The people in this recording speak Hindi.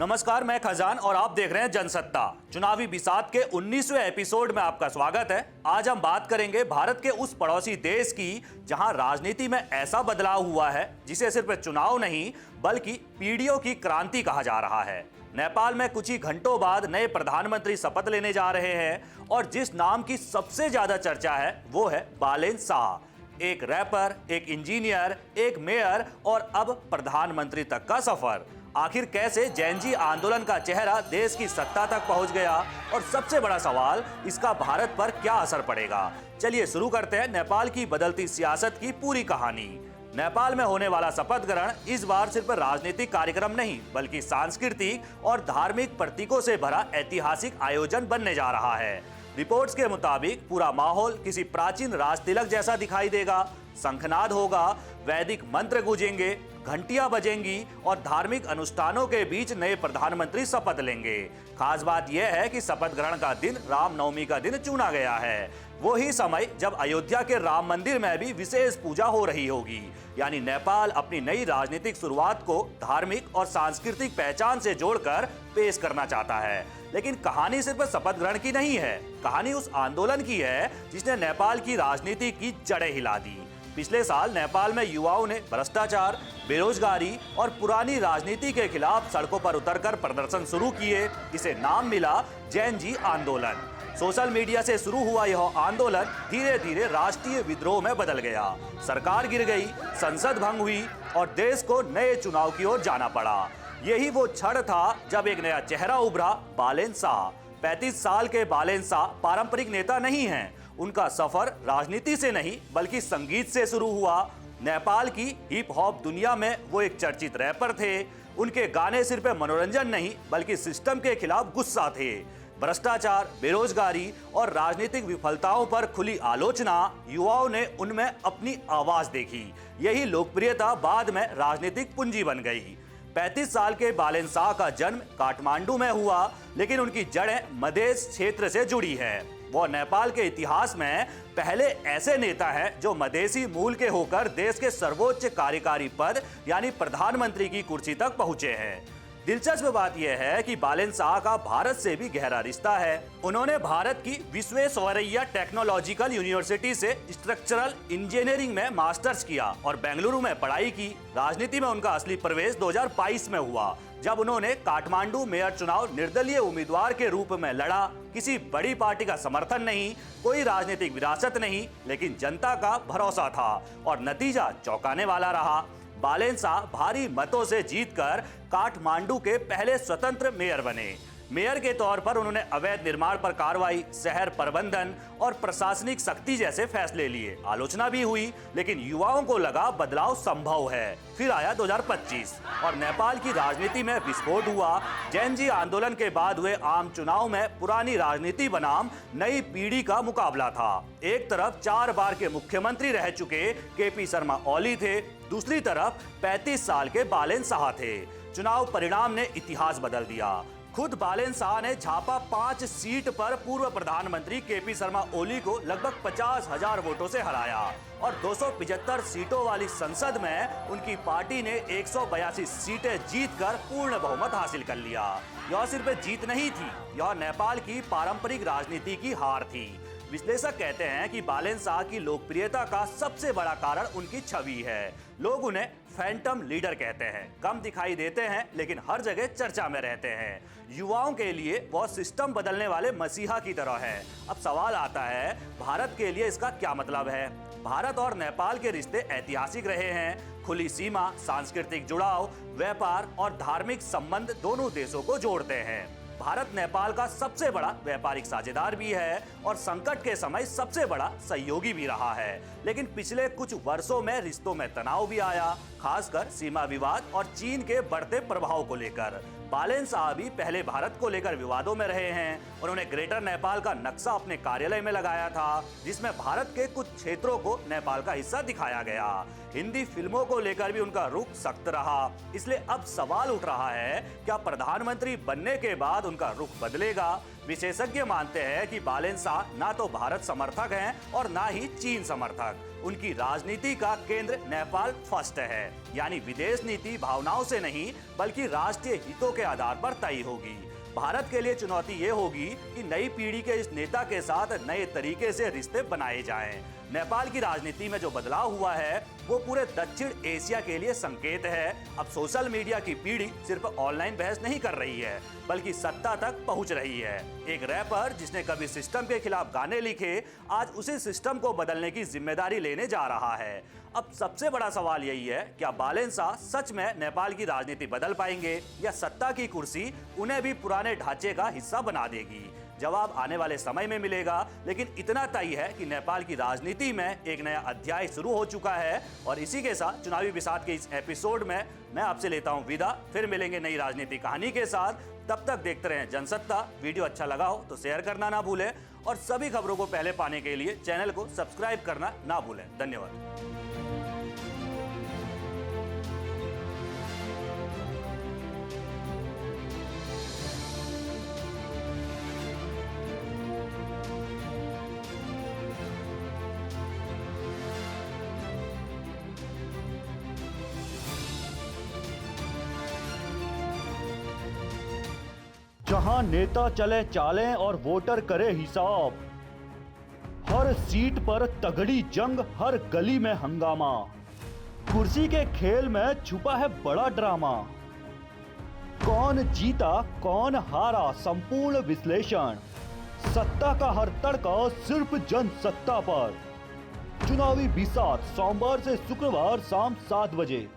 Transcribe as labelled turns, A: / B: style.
A: नमस्कार, मैं खजान और आप देख रहे हैं जनसत्ता। चुनावी बिसात के 19वें एपिसोड में आपका स्वागत है। आज हम बात करेंगे भारत के उस पड़ोसी देश की जहां राजनीति में ऐसा बदलाव हुआ है जिसे सिर्फ चुनाव नहीं बल्कि पीढ़ियों की क्रांति कहा जा रहा है। नेपाल में कुछ ही घंटों बाद नए प्रधानमंत्री शपथ लेने जा रहे हैं और जिस नाम की सबसे ज्यादा चर्चा है वो है बालेन शाह। एक रैपर, एक इंजीनियर, एक मेयर और अब प्रधानमंत्री तक का सफर। आखिर कैसे जैनजी आंदोलन का चेहरा देश की सत्ता तक पहुंच गया और सबसे बड़ा सवाल, इसका भारत पर क्या असर पड़ेगा। चलिए शुरू करते हैं नेपाल की बदलती सियासत की पूरी कहानी। नेपाल में होने वाला शपथ ग्रहण इस बार सिर्फ राजनीतिक कार्यक्रम नहीं बल्कि सांस्कृतिक और धार्मिक प्रतीकों से भरा ऐतिहासिक आयोजन बनने जा रहा है। रिपोर्ट्स के मुताबिक पूरा माहौल किसी प्राचीन राजतिलक जैसा दिखाई देगा। शंखनाद होगा, वैदिक मंत्र गूंजेंगे, घंटियां बजेंगी और धार्मिक अनुष्ठानों के बीच नए प्रधानमंत्री शपथ लेंगे। खास बात यह है कि शपथ ग्रहण का दिन रामनवमी का दिन चुना गया है, वही समय जब अयोध्या के राम मंदिर में भी विशेष पूजा हो रही होगी। यानी नेपाल अपनी नई राजनीतिक शुरुआत को धार्मिक और सांस्कृतिक पहचान से जोड़कर पेश करना चाहता है। लेकिन कहानी सिर्फ शपथ ग्रहण की नहीं है, कहानी उस आंदोलन की है जिसने नेपाल की राजनीति की जड़ें हिला दी। पिछले साल नेपाल में युवाओं ने भ्रष्टाचार, बेरोजगारी और पुरानी राजनीति के खिलाफ सड़कों पर उतरकर प्रदर्शन शुरू किए। इसे नाम मिला जैनजी आंदोलन। सोशल मीडिया से शुरू हुआ यह आंदोलन धीरे धीरे राष्ट्रीय विद्रोह में बदल गया। सरकार गिर गई, संसद भंग हुई और देश को नए चुनाव की ओर जाना पड़ा। यही वो क्षण था जब एक नया चेहरा उभरा, बालेन शाह। 35 साल के बालेन शाह पारंपरिक नेता नहीं हैं। उनका सफर राजनीति से नहीं बल्कि संगीत से शुरू हुआ। नेपाल की हिप हॉप दुनिया में वो एक चर्चित रैपर थे। उनके गाने सिर्फ मनोरंजन नहीं बल्कि सिस्टम के खिलाफ गुस्सा थे। भ्रष्टाचार, बेरोजगारी और राजनीतिक विफलताओं पर खुली आलोचना, युवाओं ने उनमें अपनी आवाज देखी। यही लोकप्रियता बाद में राजनीतिक पूंजी बन गई। 35 साल के बालेन शाह का जन्म काठमांडू में हुआ, लेकिन उनकी जड़ें मधेश क्षेत्र से जुड़ी है। वो नेपाल के इतिहास में पहले ऐसे नेता हैं जो मधेसी मूल के होकर देश के सर्वोच्च कार्यकारी पद यानी प्रधानमंत्री की कुर्सी तक पहुंचे हैं। दिलचस्प बात यह है कि बालेन शाह का भारत से भी गहरा रिश्ता है। उन्होंने भारत की विश्वेश्वरैया टेक्नोलॉजिकल यूनिवर्सिटी से स्ट्रक्चरल इंजीनियरिंग में मास्टर्स किया और बेंगलुरु में पढ़ाई की। राजनीति में उनका असली प्रवेश 2022 में हुआ, जब उन्होंने काठमांडू मेयर चुनाव निर्दलीय उम्मीदवार के रूप में लड़ा। किसी बड़ी पार्टी का समर्थन नहीं, कोई राजनीतिक विरासत नहीं, लेकिन जनता का भरोसा था और नतीजा चौंकाने वाला रहा। बालेन शाह भारी मतों से जीतकर काठमांडू के पहले स्वतंत्र मेयर बने। मेयर के तौर पर उन्होंने अवैध निर्माण पर कार्रवाई, शहर प्रबंधन और प्रशासनिक सख्ती जैसे फैसले लिए। आलोचना भी हुई, लेकिन युवाओं को लगा बदलाव संभव है। फिर आया 2025 और नेपाल की राजनीति में विस्फोट हुआ। जैनजी आंदोलन के बाद हुए आम चुनाव में पुरानी राजनीति बनाम नई पीढ़ी का मुकाबला था। एक तरफ 4 बार के मुख्यमंत्री रह चुके केपी शर्मा ओली थे, दूसरी तरफ 35 साल के बालेन शाह थे। चुनाव परिणाम ने इतिहास बदल दिया। खुद बालेन शाह ने झापा 5 सीट पर पूर्व प्रधानमंत्री केपी शर्मा ओली को लगभग 50,000 वोटों से हराया और 275 सीटों वाली संसद में उनकी पार्टी ने 182 सीटें जीतकर पूर्ण बहुमत हासिल कर लिया। यह सिर्फ जीत नहीं थी, यह नेपाल की पारंपरिक राजनीति की हार थी। विश्लेषक कहते हैं कि बालेन शाह की लोकप्रियता का सबसे बड़ा कारण उनकी छवि है। लोग उन्हें फैंटम लीडर कहते हैं। कम दिखाई देते हैं लेकिन हर जगह चर्चा में रहते हैं। युवाओं के लिए वो सिस्टम बदलने वाले मसीहा की तरह है। अब सवाल आता है, भारत के लिए इसका क्या मतलब है? भारत और नेपाल के रिश्ते ऐतिहासिक रहे हैं। खुली सीमा, सांस्कृतिक जुड़ाव, व्यापार और धार्मिक संबंध दोनों देशों को जोड़ते हैं। भारत नेपाल का सबसे बड़ा व्यापारिक साझेदार भी है और संकट के समय सबसे बड़ा सहयोगी भी रहा है। लेकिन पिछले कुछ वर्षों में रिश्तों में तनाव भी आया, खासकर सीमा विवाद और चीन के बढ़ते प्रभाव को लेकर। बालेन शाह भी पहले भारत को लेकर विवादों में रहे हैं। उन्होंने ग्रेटर नेपाल का नक्शा अपने कार्यालय में लगाया था, जिसमें भारत के कुछ क्षेत्रों को नेपाल का हिस्सा दिखाया गया। हिंदी फिल्मों को लेकर भी उनका रुख सख्त रहा। इसलिए अब सवाल उठ रहा है, क्या प्रधानमंत्री बनने के बाद उनका रुख बदलेगा? विशेषज्ञ मानते हैं कि बालेन शाह ना तो भारत समर्थक हैं और ना ही चीन समर्थक। उनकी राजनीति का केंद्र नेपाल फर्स्ट है, यानी विदेश नीति भावनाओं से नहीं बल्कि राष्ट्रीय हितों के आधार पर तय होगी। भारत के लिए चुनौती ये होगी कि नई पीढ़ी के इस नेता के साथ नए तरीके से रिश्ते बनाए जाएं। नेपाल की राजनीति में जो बदलाव हुआ है वो पूरे दक्षिण एशिया के लिए संकेत है। अब सोशल मीडिया की पीढ़ी सिर्फ ऑनलाइन बहस नहीं कर रही है बल्कि सत्ता तक पहुंच रही है। एक रैपर जिसने कभी सिस्टम के खिलाफ गाने लिखे आज उसी सिस्टम को बदलने की जिम्मेदारी लेने जा रहा है। अब सबसे बड़ा सवाल यही है, क्या बालेन शाह सच में नेपाल की राजनीति बदल पाएंगे या सत्ता की कुर्सी उन्हें भी पुराने ढांचे का हिस्सा बना देगी? जवाब आने वाले समय में मिलेगा, लेकिन इतना तय है कि नेपाल की राजनीति में एक नया अध्याय शुरू हो चुका है। और इसी के साथ चुनावी बिसात के इस एपिसोड में मैं आपसे लेता हूं विदा। फिर मिलेंगे नई राजनीति कहानी के साथ। तब तक देखते रहें जनसत्ता। वीडियो अच्छा लगा हो तो शेयर करना ना भूलें और सभी खबरों को पहले पाने के लिए चैनल को सब्सक्राइब करना ना भूलें। धन्यवाद।
B: जहां नेता चले चालें और वोटर करे हिसाब, हर सीट पर तगड़ी जंग, हर गली में हंगामा, कुर्सी के खेल में छुपा है बड़ा ड्रामा। कौन जीता कौन हारा संपूर्ण विश्लेषण, सत्ता का हर तड़का सिर्फ जनसत्ता पर। चुनावी बिसात सोमवार से शुक्रवार शाम 7 बजे।